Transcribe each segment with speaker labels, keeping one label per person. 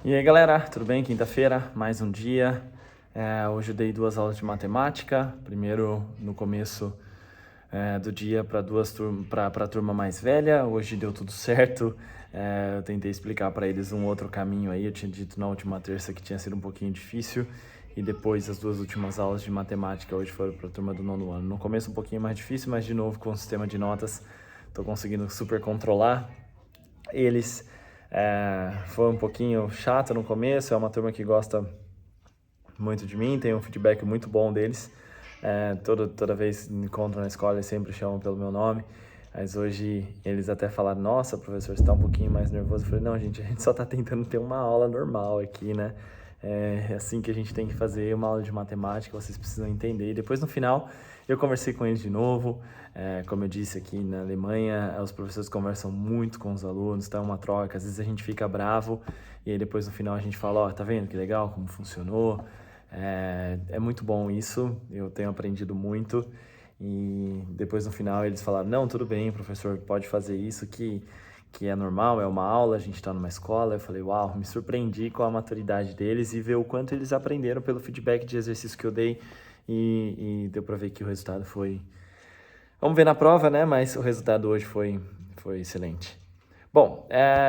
Speaker 1: E aí galera, tudo bem? Quinta-feira, mais um dia. Hoje eu dei 2 aulas de matemática. Primeiro no começo do dia para a turma mais velha. Hoje deu tudo certo. Eu tentei explicar para eles um outro caminho aí. Eu tinha dito na última terça que tinha sido um pouquinho difícil. E depois as 2 últimas aulas de matemática hoje foram para a turma do nono ano. No começo um pouquinho mais difícil, mas de novo com o sistema de notas estou conseguindo super controlar eles. Foi um pouquinho chato no começo, é uma turma que gosta muito de mim, tem um feedback muito bom deles. Toda vez que me encontram na escola, eles sempre chamam pelo meu nome. Mas hoje eles até falaram, nossa, professor, você tá um pouquinho mais nervoso. Eu falei, não, gente, a gente só tá tentando ter uma aula normal aqui, né? É assim que a gente tem que fazer uma aula de matemática, vocês precisam entender. E depois, no final, eu conversei com eles de novo. Como eu disse, aqui na Alemanha, os professores conversam muito com os alunos, tá uma troca. Às vezes a gente fica bravo e aí depois, no final, a gente fala, ó, tá vendo que legal, como funcionou? É muito bom isso, eu tenho aprendido muito. E depois, no final, eles falaram, não, tudo bem, professor, pode fazer isso que é normal, é uma aula, a gente está numa escola. Eu falei, uau, me surpreendi com a maturidade deles e ver o quanto eles aprenderam pelo feedback de exercício que eu dei e deu para ver que o resultado foi... Vamos ver na prova, né? Mas o resultado hoje foi excelente. Bom,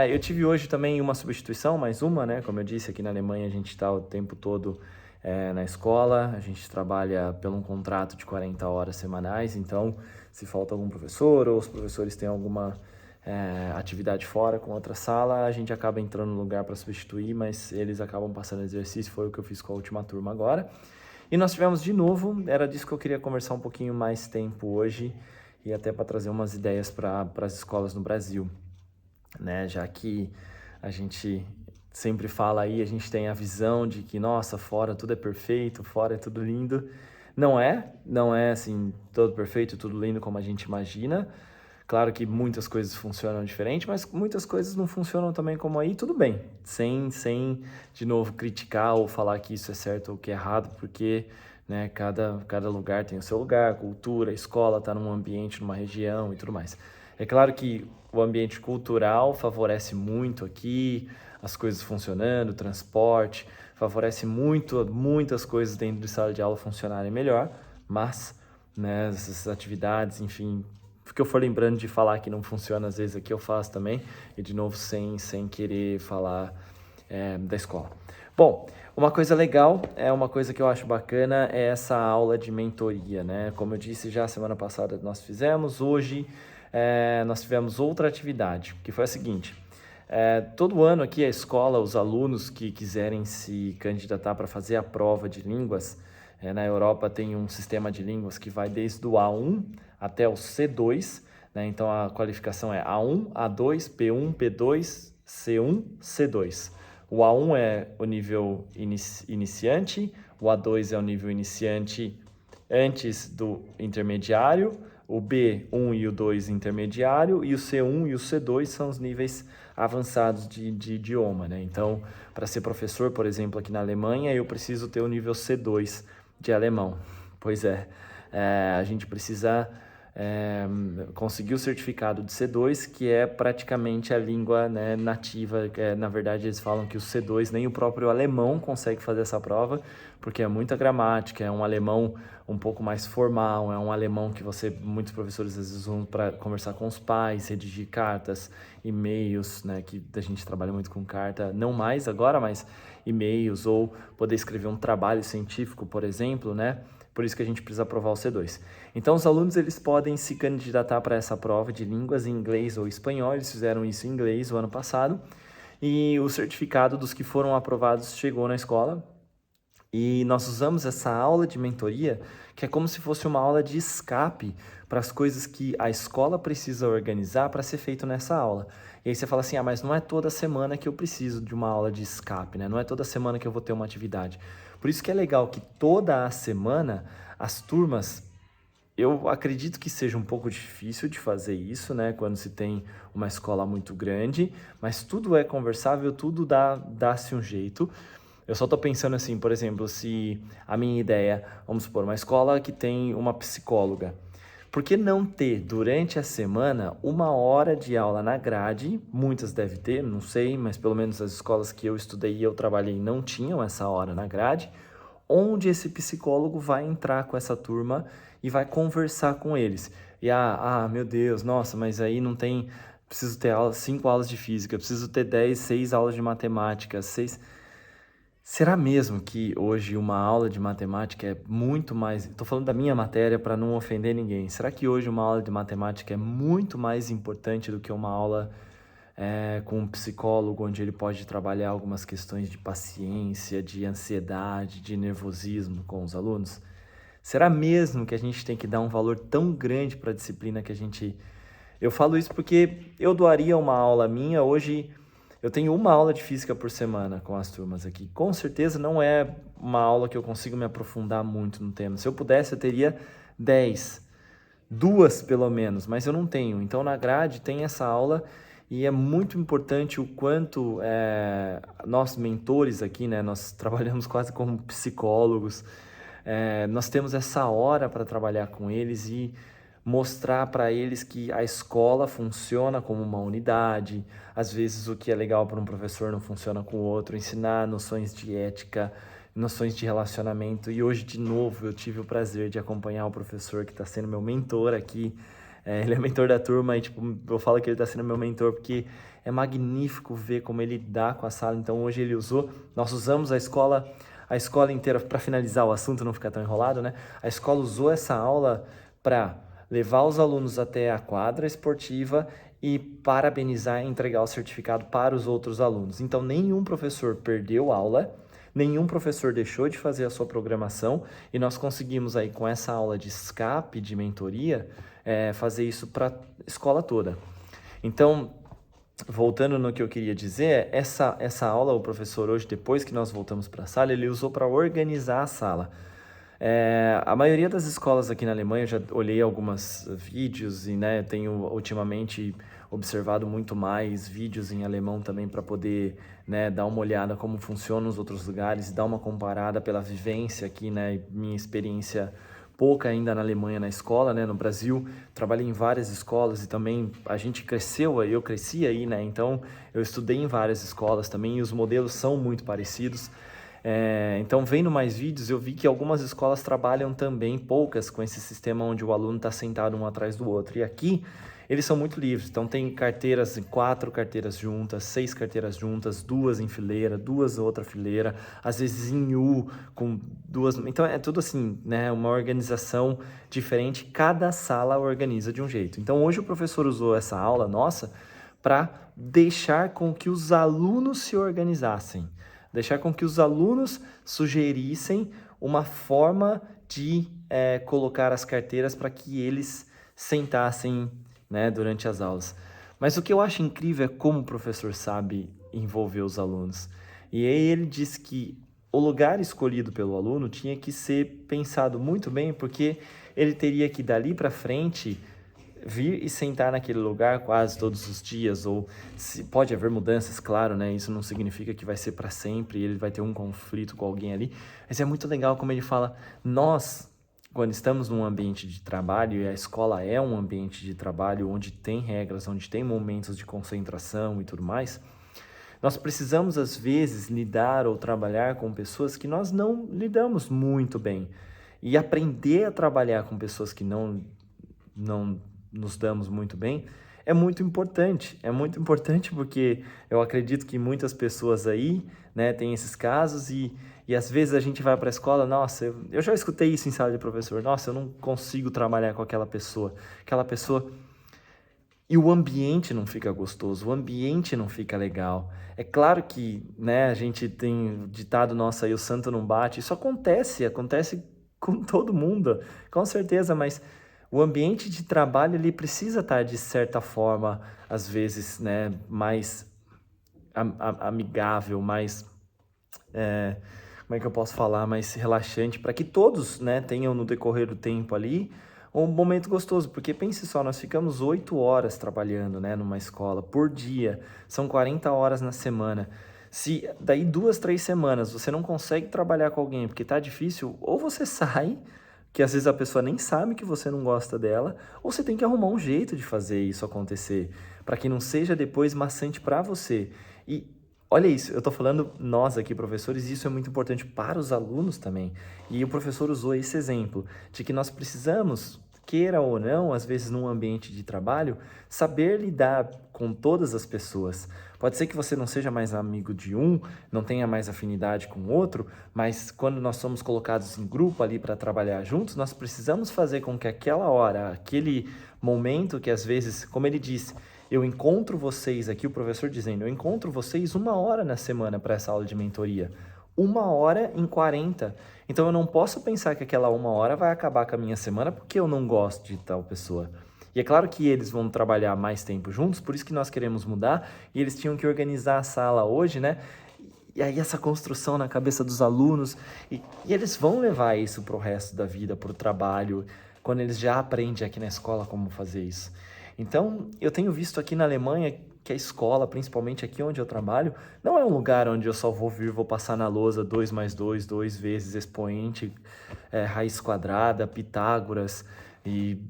Speaker 1: eu tive hoje também uma substituição, mais uma, né? Como eu disse, aqui na Alemanha a gente está o tempo todo na escola, a gente trabalha pelo um contrato de 40 horas semanais, então se falta algum professor ou os professores têm alguma atividade fora com outra sala, a gente acaba entrando no lugar para substituir, mas eles acabam passando exercício, foi o que eu fiz com a última turma agora. E nós tivemos de novo, era disso que eu queria conversar um pouquinho mais tempo hoje e até para trazer umas ideias para as escolas no Brasil, né? Já que a gente sempre fala aí, a gente tem a visão de que, nossa, fora tudo é perfeito, fora é tudo lindo. Não é assim, todo perfeito, tudo lindo como a gente imagina. Claro que muitas coisas funcionam diferente, mas muitas coisas não funcionam também como aí, tudo bem. Sem de novo, criticar ou falar que isso é certo ou que é errado, porque né, cada lugar tem o seu lugar, cultura, escola, está num ambiente, numa região e tudo mais. É claro que o ambiente cultural favorece muito aqui, as coisas funcionando, o transporte, favorece muito, muitas coisas dentro de sala de aula funcionarem melhor, mas né, essas atividades, enfim, o que eu for lembrando de falar que não funciona, às vezes aqui eu faço também, e de novo sem querer falar da escola. Bom, uma coisa legal, uma coisa que eu acho bacana é essa aula de mentoria, né? Como eu disse já semana passada nós fizemos, hoje nós tivemos outra atividade, que foi a seguinte. Todo ano aqui a escola, os alunos que quiserem se candidatar para fazer a prova de línguas, na Europa tem um sistema de línguas que vai desde o A1 até o C2, né? Então a qualificação é A1, A2, P1, P2, C1, C2. O A1 é o nível iniciante, o A2 é o nível iniciante antes do intermediário, o B1 e o 2 intermediário, e o C1 e o C2 são os níveis avançados de idioma, né? Então, para ser professor, por exemplo, aqui na Alemanha, eu preciso ter o nível C2 de alemão. Pois a gente precisa conseguir o certificado de C2, que é praticamente a língua, né, nativa. Na verdade, eles falam que o C2, nem o próprio alemão consegue fazer essa prova, porque é muita gramática, é um alemão um pouco mais formal, é um alemão que muitos professores às vezes usam para conversar com os pais, redigir cartas, e-mails, né, que a gente trabalha muito com carta, não mais agora, mas e-mails, ou poder escrever um trabalho científico, por exemplo, né? Por isso que a gente precisa aprovar o C2. Então, os alunos eles podem se candidatar para essa prova de línguas em inglês ou espanhol. Eles fizeram isso em inglês o ano passado. E o certificado dos que foram aprovados chegou na escola. E nós usamos essa aula de mentoria, que é como se fosse uma aula de escape para as coisas que a escola precisa organizar para ser feito nessa aula. E aí você fala assim, mas não é toda semana que eu preciso de uma aula de escape, né? Não é toda semana que eu vou ter uma atividade. Por isso que é legal que toda a semana as turmas, eu acredito que seja um pouco difícil de fazer isso, né? Quando se tem uma escola muito grande, mas tudo é conversável, tudo dá-se um jeito. Eu só estou pensando assim, por exemplo, se a minha ideia, vamos supor, uma escola que tem uma psicóloga. Por que não ter, durante a semana, 1 hora de aula na grade? Muitas devem ter, não sei, mas pelo menos as escolas que eu estudei e eu trabalhei não tinham essa hora na grade, onde esse psicólogo vai entrar com essa turma e vai conversar com eles. E meu Deus, nossa, mas aí não tem... Preciso ter 5 aulas de física, preciso ter 6 aulas de matemática, 6... Será mesmo que hoje uma aula de matemática é muito mais... Estou falando da minha matéria para não ofender ninguém. Será que hoje uma aula de matemática é muito mais importante do que uma aula com um psicólogo, onde ele pode trabalhar algumas questões de paciência, de ansiedade, de nervosismo com os alunos? Será mesmo que a gente tem que dar um valor tão grande para a disciplina que a gente... Eu falo isso porque eu doaria uma aula minha hoje... Eu tenho 1 aula de física por semana com as turmas aqui. Com certeza não é uma aula que eu consigo me aprofundar muito no tema. Se eu pudesse, eu teria 10. 2 pelo menos, mas eu não tenho. Então na grade tem essa aula e é muito importante o quanto nós mentores aqui, né? Nós trabalhamos quase como psicólogos. Nós temos essa hora para trabalhar com eles e mostrar para eles que a escola funciona como uma unidade. Às vezes o que é legal para um professor não funciona com o outro, ensinar noções de ética, noções de relacionamento. E hoje, de novo, eu tive o prazer de acompanhar o professor que está sendo meu mentor aqui. Ele é mentor da turma e eu falo que ele está sendo meu mentor porque é magnífico ver como ele dá com a sala. Então hoje nós usamos a escola inteira, para finalizar o assunto, não ficar tão enrolado, né? A escola usou essa aula para levar os alunos até a quadra esportiva e parabenizar e entregar o certificado para os outros alunos. Então, nenhum professor perdeu aula, nenhum professor deixou de fazer a sua programação e nós conseguimos aí, com essa aula de escape, de mentoria, fazer isso para a escola toda. Então, voltando no que eu queria dizer, essa aula, o professor hoje, depois que nós voltamos para a sala, ele usou para organizar a sala. A maioria das escolas aqui na Alemanha, eu já olhei alguns vídeos e tenho ultimamente observado muito mais vídeos em alemão também para poder dar uma olhada como funciona nos outros lugares, dar uma comparada pela vivência aqui, minha experiência pouca ainda na Alemanha na escola, no Brasil, trabalhei em várias escolas e também a gente cresceu, eu cresci aí, então eu estudei em várias escolas também e os modelos são muito parecidos. Então, vendo mais vídeos, eu vi que algumas escolas trabalham também, poucas, com esse sistema onde o aluno está sentado um atrás do outro. E aqui, eles são muito livres. Então, tem 4 carteiras juntas, 6 carteiras juntas, 2 em fileira, 2 outra fileira, às vezes em U, com 2... Então, é tudo assim, uma organização diferente. Cada sala organiza de um jeito. Então, hoje o professor usou essa aula nossa para deixar com que os alunos se organizassem. Deixar com que os alunos sugerissem uma forma de colocar as carteiras para que eles sentassem durante as aulas. Mas o que eu acho incrível é como o professor sabe envolver os alunos. E aí ele disse que o lugar escolhido pelo aluno tinha que ser pensado muito bem, porque ele teria que dali para frente vir e sentar naquele lugar quase todos os dias, ou pode haver mudanças, claro, isso não significa que vai ser para sempre, ele vai ter um conflito com alguém ali, mas é muito legal como ele fala, nós, quando estamos num ambiente de trabalho, e a escola é um ambiente de trabalho onde tem regras, onde tem momentos de concentração e tudo mais, nós precisamos, às vezes, lidar ou trabalhar com pessoas que nós não lidamos muito bem, e aprender a trabalhar com pessoas que não nos damos muito bem, é muito importante. É muito importante porque eu acredito que muitas pessoas aí, têm esses casos e às vezes a gente vai para a escola, nossa, eu já escutei isso em sala de professor, nossa, eu não consigo trabalhar com aquela pessoa. E o ambiente não fica gostoso, o ambiente não fica legal. É claro que, a gente tem ditado nosso aí, o santo não bate, isso acontece com todo mundo, com certeza, mas o ambiente de trabalho ele precisa estar, de certa forma, às vezes, mais amigável, mais, como é que eu posso falar, mais relaxante, para que todos, tenham no decorrer do tempo ali um momento gostoso, porque pense só, nós ficamos 8 horas trabalhando, numa escola, por dia, são 40 horas na semana. Se daí 2, 3 semanas você não consegue trabalhar com alguém porque tá difícil, ou você sai, que às vezes a pessoa nem sabe que você não gosta dela, ou você tem que arrumar um jeito de fazer isso acontecer, para que não seja depois maçante para você. E olha isso, eu tô falando nós aqui, professores, e isso é muito importante para os alunos também. E o professor usou esse exemplo de que nós precisamos, queira ou não, às vezes num ambiente de trabalho, saber lidar com todas as pessoas. Pode ser que você não seja mais amigo de um, não tenha mais afinidade com o outro, mas quando nós somos colocados em grupo ali para trabalhar juntos, nós precisamos fazer com que aquela hora, aquele momento que às vezes, como ele disse, eu encontro vocês aqui, o professor dizendo, eu encontro vocês 1 hora na semana para essa aula de mentoria. 1 hora em 40. Então eu não posso pensar que aquela 1 hora vai acabar com a minha semana porque eu não gosto de tal pessoa. E é claro que eles vão trabalhar mais tempo juntos, por isso que nós queremos mudar, e eles tinham que organizar a sala hoje, né? E aí essa construção na cabeça dos alunos, e eles vão levar isso para o resto da vida, para o trabalho, quando eles já aprendem aqui na escola como fazer isso. Então, eu tenho visto aqui na Alemanha que a escola, principalmente aqui onde eu trabalho, não é um lugar onde eu só vou passar na lousa 2 mais 2, 2 vezes expoente, raiz quadrada, Pitágoras e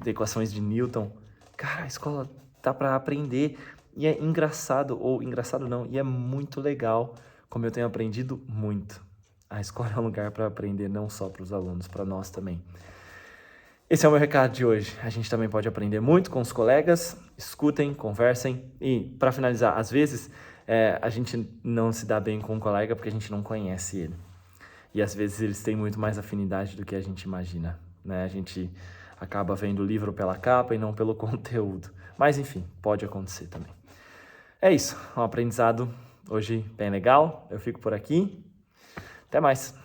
Speaker 1: equações de Newton. Cara, a escola tá para aprender e é engraçado, ou engraçado não, e é muito legal, como eu tenho aprendido muito. A escola é um lugar para aprender, não só para os alunos, para nós também. Esse é o meu recado de hoje. A gente também pode aprender muito com os colegas, escutem, conversem e, para finalizar, às vezes a gente não se dá bem com um colega porque a gente não conhece ele. E às vezes eles têm muito mais afinidade do que a gente imagina, né? A gente acaba vendo o livro pela capa e não pelo conteúdo. Mas enfim, pode acontecer também. É isso, um aprendizado hoje bem legal. Eu fico por aqui. Até mais!